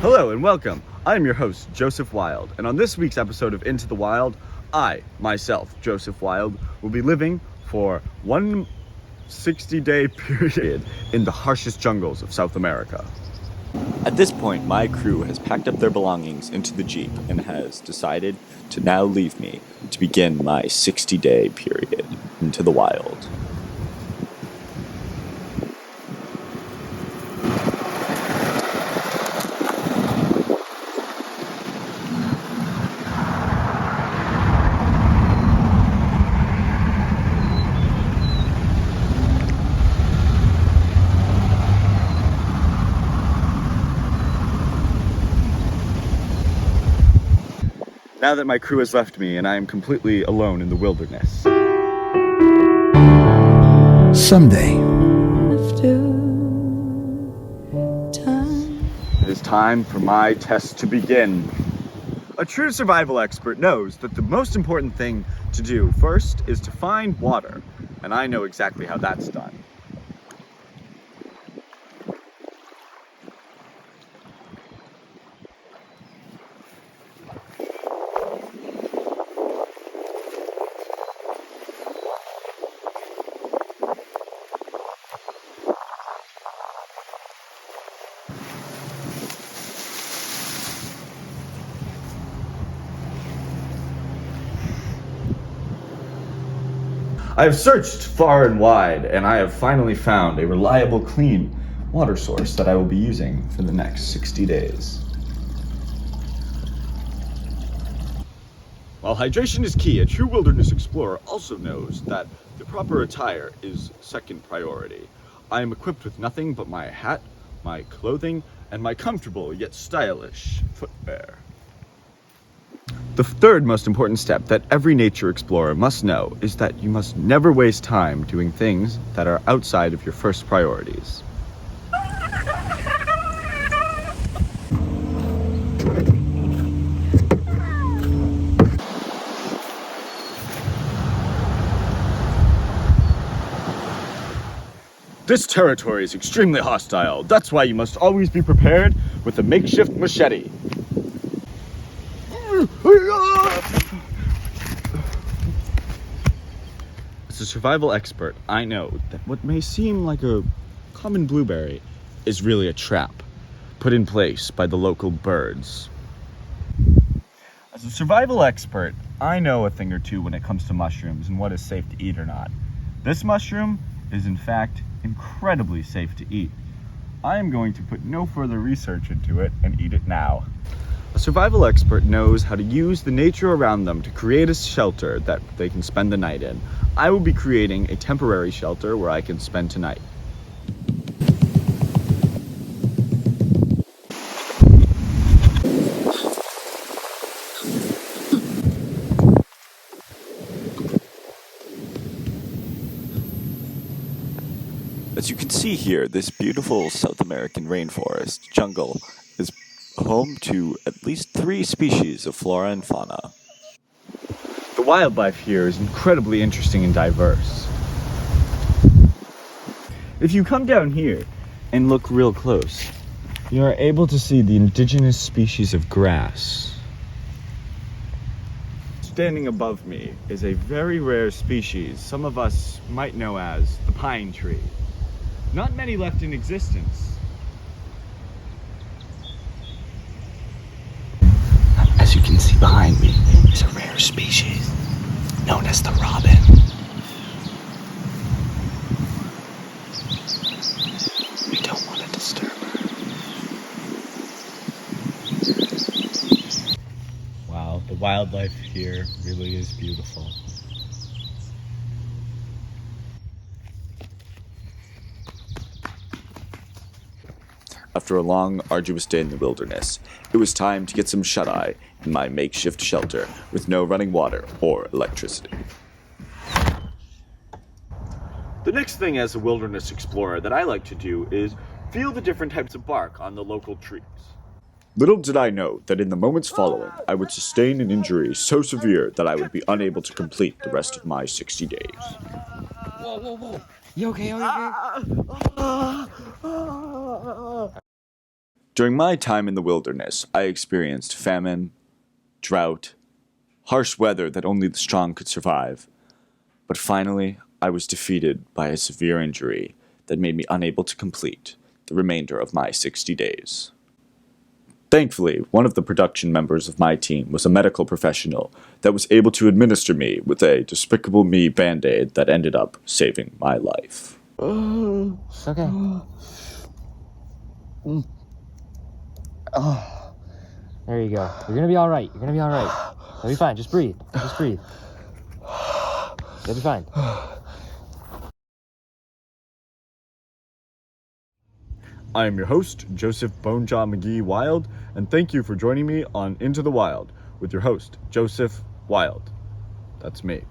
Hello and welcome. I'm your host, Joseph Wilde, and on this week's episode of Into the Wild, I, myself, Joseph Wilde, will be living for one 60-day period in the harshest jungles of South America. At this point, my crew has packed up their belongings into the Jeep and has decided to now leave me to begin my 60-day period into the wild. Now that my crew has left me and I am completely alone in the wilderness. Someday. It is time for my test to begin. A true survival expert knows that the most important thing to do first is to find water, and I know exactly how that's done. I have searched far and wide, and I have finally found a reliable, clean water source that I will be using for the next 60 days. While hydration is key, a true wilderness explorer also knows that the proper attire is second priority. I am equipped with nothing but my hat, my clothing, and my comfortable yet stylish footwear. The third most important step that every nature explorer must know is that you must never waste time doing things that are outside of your first priorities. This territory is extremely hostile. That's why you must always be prepared with a makeshift machete. As a survival expert, I know that what may seem like a common blueberry is really a trap put in place by the local birds. As a survival expert, I know a thing or two when it comes to mushrooms and what is safe to eat or not. This mushroom is in fact incredibly safe to eat. I am going to put no further research into it and eat it now. A survival expert knows how to use the nature around them to create a shelter that they can spend the night in. I will be creating a temporary shelter where I can spend tonight. As you can see here, this beautiful South American rainforest jungle is home to at least 3 species of flora and fauna. The wildlife here is incredibly interesting and diverse. If you come down here and look real close, you are able to see the indigenous species of grass. Standing above me is a very rare species some of us might know as the pine tree. Not many left in existence. As you can see behind me is a rare species known as the robin. We don't want to disturb her. Wow, the wildlife here really is beautiful. After a long, arduous day in the wilderness, it was time to get some shut-eye in my makeshift shelter with no running water or electricity. The next thing as a wilderness explorer that I like to do is feel the different types of bark on the local trees. Little did I know that in the moments following, I would sustain an injury so severe that I would be unable to complete the rest of my 60 days. Whoa, whoa, whoa. You okay? During my time in the wilderness, I experienced famine, drought, harsh weather that only the strong could survive. But finally, I was defeated by a severe injury that made me unable to complete the remainder of my 60 days. Thankfully, one of the production members of my team was a medical professional that was able to administer me with a Despicable Me Band-Aid that ended up saving my life. It's okay. There you go. You're gonna be all right. You're gonna be all right. You'll be fine. Just breathe. Just breathe. You'll be fine. I am your host, Joseph Bonejaw McGee Wilde, and thank you for joining me on Into the Wild with your host, Joseph Wilde. That's me.